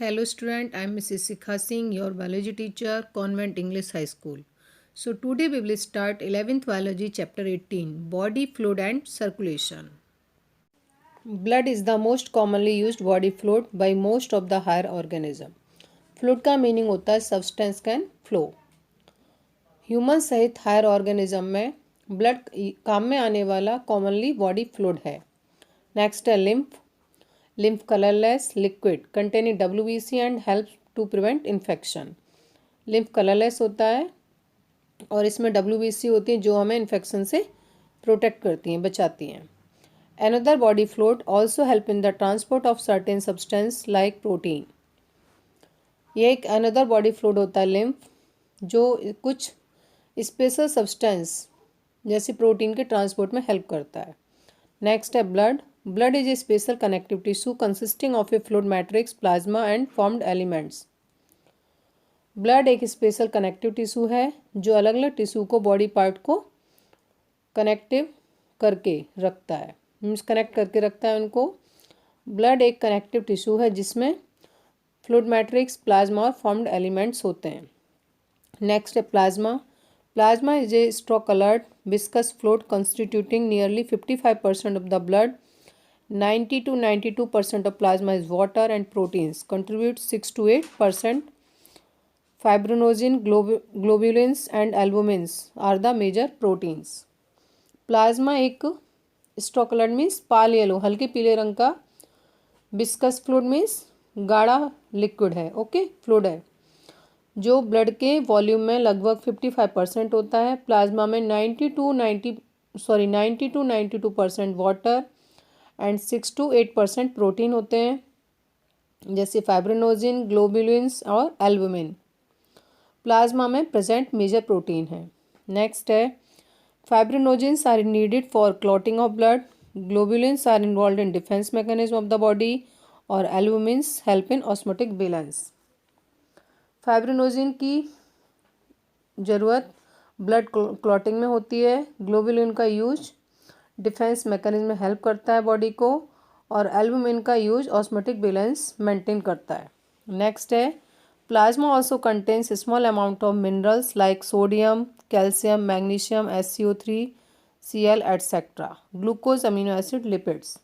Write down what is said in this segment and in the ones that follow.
Hello student, I am Mrs. Sikha Singh, your biology teacher, Convent English High School. So today we will start 11th biology chapter 18, body fluid and circulation. Blood is the most commonly used body fluid by most of the higher organism. Fluid का meaning होता है substance can flow. Human सहित higher organism में blood काम में आने वाला commonly body fluid है. नेक्स्ट है lymph colorless liquid containing WBC and helps to prevent infection. lymph colorless होता है और इसमें WBC होती है जो हमें इन्फेक्शन से प्रोटेक्ट करती हैं, बचाती हैं. Another body fluid also help in the transport of certain substance like protein. ये एक another body fluid होता है lymph जो कुछ स्पेशल सब्सटेंस जैसे प्रोटीन के ट्रांसपोर्ट में हेल्प करता है. नेक्स्ट है blood is a special connective tissue consisting of A fluid matrix plasma and formed elements. Blood एक स्पेशल कनेक्टिव टिश्यू है जो अलग अलग टिश्यू को बॉडी पार्ट को कनेक्टिव करके रखता है, मीन्स कनेक्ट करके रखता है उनको. ब्लड एक कनेक्टिव टिश्यू है जिसमें फ्लूइड मैट्रिक्स प्लाज्मा और फॉर्म्ड एलिमेंट्स होते हैं. नेक्स्ट है Plasma is a straw-colored viscous fluid constituting nearly 55% of the blood. 90 to 92% of plasma is water and proteins. Contribute 6 to 8%. Fibrinogen, globulins and albumins are the major proteins. Plasma एक straw coloured means पाल yellow हल्के पीले रंग का, viscous fluid means गाढ़ा liquid है, okay fluid है जो blood के वॉल्यूम में लगभग 55% होता है. प्लाज्मा में 90 to 92% water and 6 to 8% protein होते हैं जैसे फाइब्रिनोजिन, ग्लोबुलिन्स और एल्बुमिन. प्लाज्मा में प्रेजेंट मेजर प्रोटीन है. नेक्स्ट है fibrinogens are needed for clotting of blood, globulins are involve in defence mechanism of the body और albumins help in osmotic balance. Fibrinogen की ज़रूरत ब्लड क्लॉटिंग में होती है, ग्लोबुलिन का यूज डिफेंस मैकेनिज्म में हेल्प करता है बॉडी को और एल्बुमिन का यूज ऑस्मोटिक बैलेंस मेंटेन करता है. नेक्स्ट है plasma also contains small amount of minerals like sodium, calcium, magnesium, SCO3, Cl etcetera, glucose, amino acid, lipids.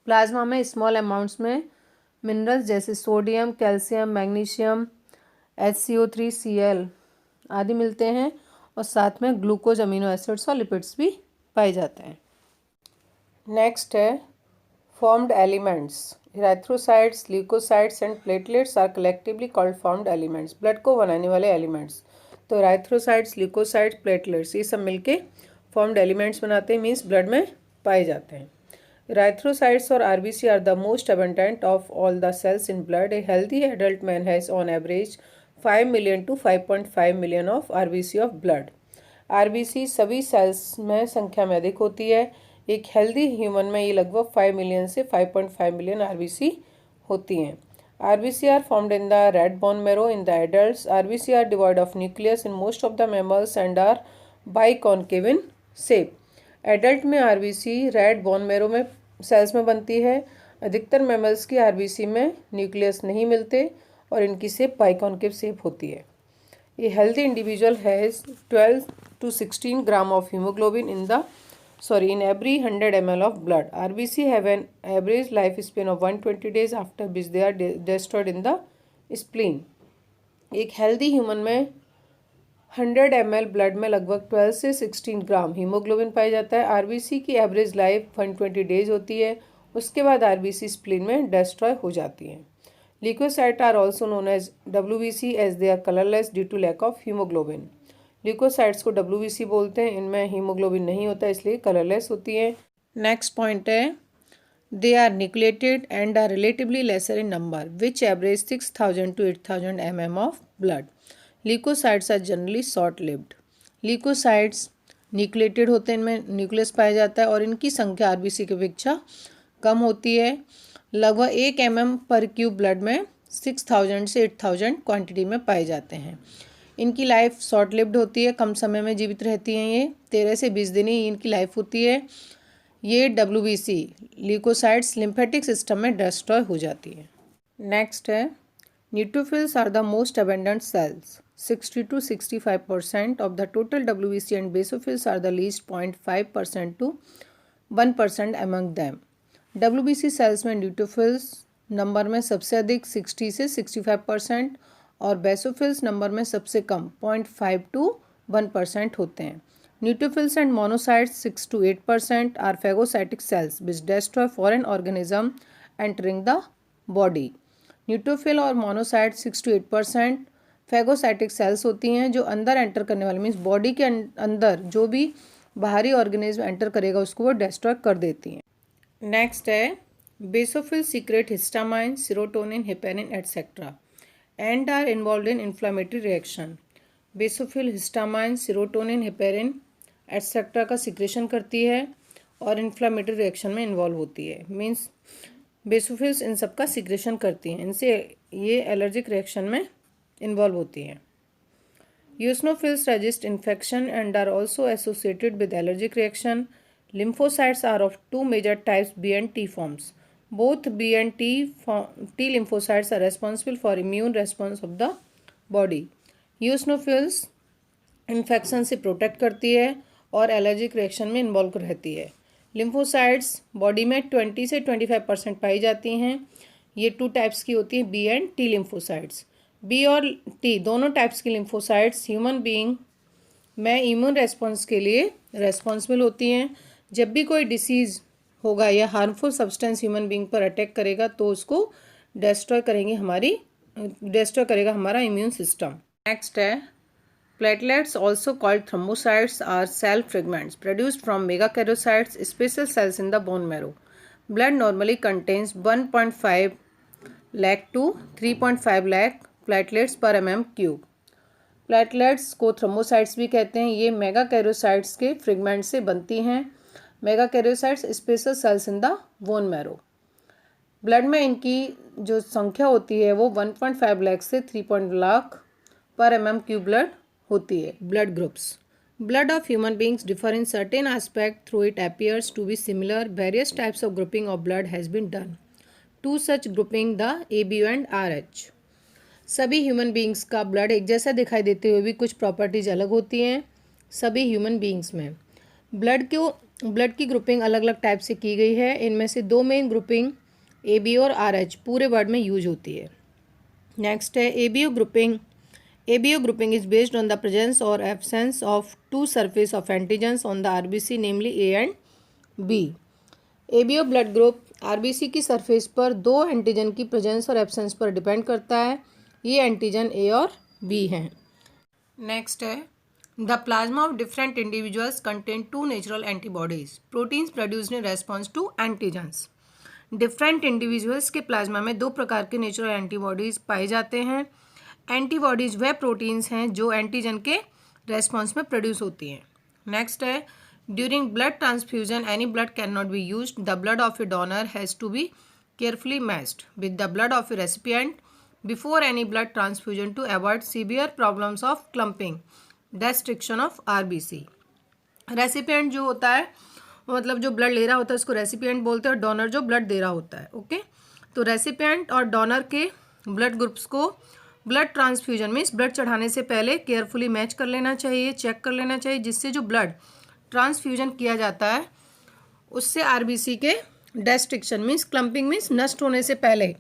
Plasma में स्मॉल अमाउंट्स में मिनरल्स जैसे sodium, calcium, magnesium, HCO3, Cl आदि मिलते हैं और साथ में ग्लूकोज, अमीनो एसिड्स और लिपिड्स भी पाए जाते हैं. नेक्स्ट है formed elements. Erythrocytes, leucocytes and platelets are collectively called formed elements. Blood को बनाने वाले एलिमेंट्स. तो इरेथ्रोसाइट्स, ल्यूकोसाइट्स, प्लेटलेट्स ये सब मिलके फॉर्म्ड एलिमेंट्स बनाते हैं, मीन्स ब्लड में पाए जाते हैं. Erythrocytes or RBC are the most abundant of all the cells in blood. A healthy adult man has on average 5 million to 5.5 million of RBC of blood. RBC सभी sales में संख्या में अधिक होती है. एक हेल्दी ह्यूमन में ये लगभग 5 मिलियन से 5.5 मिलियन RBC होती हैं. RBC are formed in the red bone marrow in the adults. RBC are devoid of nucleus in most of the mammals and are biconcave in shape. Adult में RBC red bone marrow में sales में बनती है. अधिकतर mammals की RBC में nucleus नहीं मिलते और इनकी शेप बाइकॉन्केव शेप होती है. A healthy individual has 12 to 16 gram of haemoglobin in every 100 ml of blood. RBC have an average life span of 120 days after which they are destroyed in the spleen. एक healthy human में 100 ml blood में लगभग 12 से 16 ग्राम haemoglobin पाया जाता है. RBC की average life 120 days होती है. उसके बाद RBC स्प्लीन में डिस्ट्रॉय हो जाती हैं. Leucocyte are also known as WBC as they are colourless due to lack of haemoglobin. Leucocytes को WBC बोलते हैं. इनमें हीमोग्लोबिन नहीं होता इसलिए कलरलेस होती है. नेक्स्ट पॉइंट है they are nucleated and are relatively lesser in number which average 6000 to 8000 mm of blood. Leucocytes are generally short lived. Leucocytes nucleated होते हैं, इनमें न्यूक्लियस पाया जाता है और इनकी संख्या RBC की अपेक्षा कम होती है. लगभग 1 mm पर क्यूब ब्लड में 6000 से 8000 क्वांटिटी में पाए जाते हैं. इनकी लाइफ शॉर्ट लिव्ड होती है, कम समय में जीवित रहती हैं. ये 13 से 20 दिन ही इनकी लाइफ होती है. ये WBC ल्यूकोसाइट्स लिम्फेटिक सिस्टम में डिस्ट्रॉय हो जाती है. नेक्स्ट है neutrophils are the most abundant cells 60 to 65% of the total WBC and basophils are the least 0.5% to 1% among them. WBC sales में न्यूट्रोफिल्स नंबर में सबसे अधिक 60 से 65% और बेसोफिल्स नंबर में सबसे कम 0.5 to 1% होते हैं. Neutrophils and monocytes 6 to 8% are phagocytic cells which destroy foreign organism entering the body. Neutrophil और मोनोसाइट 6 to 8% फैगोसाइटिक सेल्स होती हैं जो अंदर एंटर करने वाले मीन्स बॉडी के अंदर जो भी बाहरी ऑर्गेनिज्म एंटर करेगा उसको वो डिस्ट्रॉय कर देती हैं. नेक्स्ट है basophil secrete histamine serotonin heparin etcetera and are involve in inflammatory reaction. Basophil histamine serotonin heparin etcetera का सिक्रेशन करती है और इन्फ्लामेटरी रिएक्शन में इन्वॉल्व होती है. मीन्स बेसोफिल्स इन सब का सिक्रेशन करती हैं, इनसे ये एलर्जिक रिएक्शन में इन्वॉल्व होती हैं. Eosinophils resist infection and are also associated with allergic reaction. Lymphocytes are of two major types B and T forms. Both B and T lymphocytes are responsible for immune response of the body. Eosinophils infection से protect करती है और allergic reaction में involve रहती है. Lymphocytes body में 20 से 25% पाई जाती हैं. ये टू टाइप्स की होती हैं B and T lymphocytes. B और टी दोनों टाइप्स की लिम्फोसाइट्स ह्यूमन बीइंग में इम्यून रेस्पॉन्स के लिए रेस्पॉन्सिबल होती हैं. जब भी कोई डिसीज़ होगा या हार्मफुल सब्सटेंस ह्यूमन बीइंग पर अटैक करेगा तो उसको डिस्ट्रॉय करेगा हमारा इम्यून सिस्टम. नेक्स्ट है platelets, also called thrombocytes, are cell fragments produced from megakaryocytes, special cells in the bone marrow. Blood normally contains 1.5 lakh to 3.5 lakh platelets per mm cube. Platelets को thrombocytes भी कहते हैं. ये मेगाकैरियोसाइट्स के fragment से बनती हैं. Megakaryocytes special cells in the bone marrow. Blood में इनकी जो संख्या होती है वो 1.5 लाख से 3 लाख पर mm क्यूब ब्लड होती है. Blood groups. Blood of human beings differ in certain aspect through it appears to be similar. Various types of grouping of blood has been done. Two such grouping the ABO and RH. सभी human beings का blood एक जैसा दिखाई देते हुए भी कुछ properties अलग होती हैं सभी ह्यूमन बींग्स में. ब्लड की ग्रुपिंग अलग अलग टाइप से की गई है. इनमें से दो मेन ग्रुपिंग ABO और RH पूरे ब्लड में यूज होती है. नेक्स्ट है ABO grouping. ABO grouping is based on the presence or absence of two surface of antigens on the RBC namely A and B. ABO blood group RBC की surface पर दो antigen की presence और absence पर depend करता है. ये antigen A और B हैं. नेक्स्ट है the plasma of different individuals contain two natural antibodies proteins produced in response to antigens. Different individuals के प्लाज्मा में दो प्रकार के नेचुरल एंटीबॉडीज पाए जाते हैं. एंटीबॉडीज वह प्रोटीन्स हैं जो एंटीजन के रेस्पॉन्स में प्रोड्यूस होती हैं. नेक्स्ट है during blood transfusion any blood can not be used. The blood of a donor has to be carefully matched with the blood of a recipient before any blood transfusion to avoid severe problems of clumping destruction of RBC. Recipient जो होता है मतलब जो blood ले रहा होता है उसको रेसिपिएंट बोलते हैं और डोनर जो ब्लड दे रहा होता है. ओके तो रेसिपिएंट और डोनर के ब्लड ग्रुप्स को ब्लड ट्रांसफ्यूजन मीन्स ब्लड चढ़ाने से पहले केयरफुली मैच कर लेना चाहिए, चेक कर लेना चाहिए, जिससे जो ब्लड ट्रांसफ्यूजन किया जाता है उससे RBC के डिस्ट्रिक्शन मीन्स क्लम्पिंग मीन्स नष्ट होने से पहले,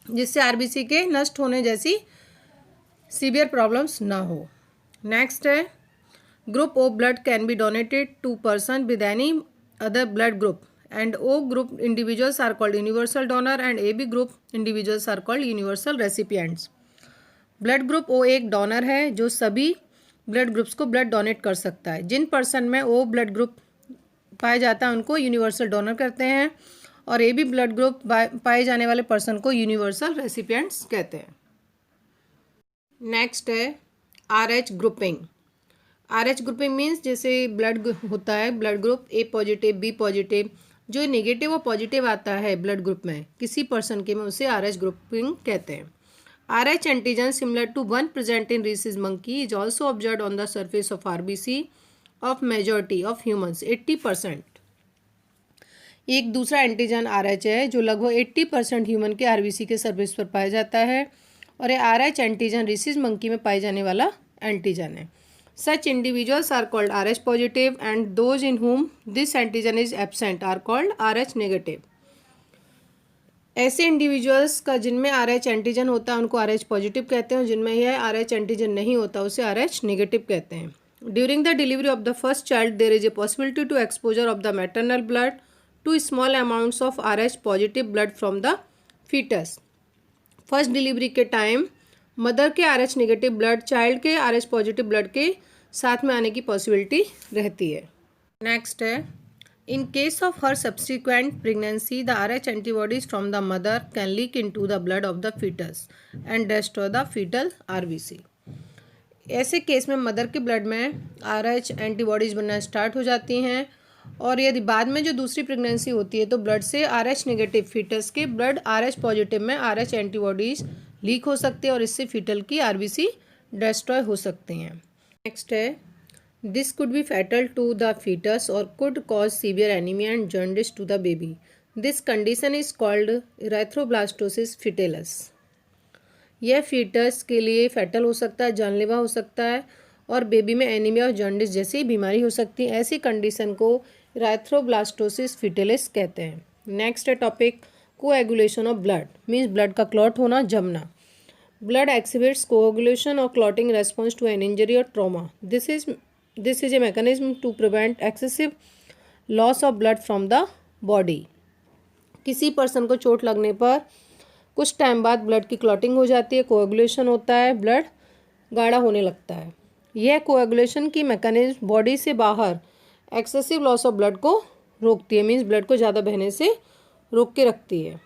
जिससे RBC के नष्ट होने जैसी सीवियर प्रॉब्लम्स ना हो. नेक्स्ट है group O blood can be donated to person with any other blood group and O group individuals are called universal donor and AB group individuals are called universal recipients. Blood group O एक donor है जो सभी blood groups को blood donate कर सकता है. जिन person में O blood group पाया जाता है उनको यूनिवर्सल डोनर कहते हैं और AB ब्लड ग्रुप पाए जाने वाले पर्सन को यूनिवर्सल रेसिपिएंट्स कहते हैं. नेक्स्ट है RH grouping. RH grouping means जैसे ब्लड होता है blood group A positive B positive, जो नेगेटिव और पॉजिटिव आता है ब्लड ग्रुप में किसी पर्सन के में उसे RH ग्रुपिंग कहते हैं. RH antigen similar to one present in rhesus monkey is also observed on the surface of RBC of majority of humans 80%. एक दूसरा एंटीजन RH है जो लगभग 80% ह्यूमन के RBC के सरफेस पर पाया जाता है और ये RH एंटीजन रिसीज मंकी में पाए जाने वाला एंटीजन है। Such individuals are called RH positive and those in whom this antigen is absent are called RH negative. ऐसे इंडिविजुअल्स का जिनमें RH एंटीजन होता है उनको RH पॉजिटिव कहते हैं और जिनमें यह RH एंटीजन नहीं होता उसे RH नेगेटिव कहते हैं। During the delivery of the first child there is a possibility to exposure of the maternal blood to small amounts of RH positive blood from the foetus. First delivery के time mother के RH negative blood child के RH positive blood के साथ में आने की possibility रहती है। नेक्स्ट है, in case of her subsequent pregnancy the RH antibodies from the mother can leak into the blood of the fetus and destroy the fetal RBC। ऐसे केस में मदर के ब्लड में RH एंटीबॉडीज़ बनना start हो जाती हैं और यदि बाद में जो दूसरी प्रेगनेंसी होती है तो ब्लड से RH नेगेटिव फीटस के ब्लड RH पॉजिटिव में RH एंटीबॉडीज़ लीक हो सकते हैं और इससे फीटल की RBC डिस्ट्रॉय हो सकती हैं। नेक्स्ट है, this could be fatal to the fetus or could cause severe anemia and jaundice to the baby. This condition is called erythroblastosis fetalis। यह फीटस के लिए फैटल हो सकता है, जानलेवा हो सकता है और बेबी में एनीमिया और जॉन्डिस जैसी बीमारी हो सकती है। ऐसी कंडीशन को इराथ्रोब्लास्टोसिस फिटेलिस कहते हैं। नेक्स्ट है topic, coagulation of blood means blood का क्लॉट होना, जमना। Blood exhibits coagulation or clotting response to an injury or trauma. This is a mechanism to prevent excessive loss of blood from the body. किसी person को चोट लगने पर कुछ time बाद ब्लड की क्लॉटिंग हो जाती है, कोएगुलेशन होता है, ब्लड गाढ़ा होने लगता है। यह कोएगुलेशन की मैकेनिज्म बॉडी से बाहर एक्सेसिव लॉस ऑफ ब्लड को रोकती है, मीन्स ब्लड को ज़्यादा बहने से रोक के रखती है।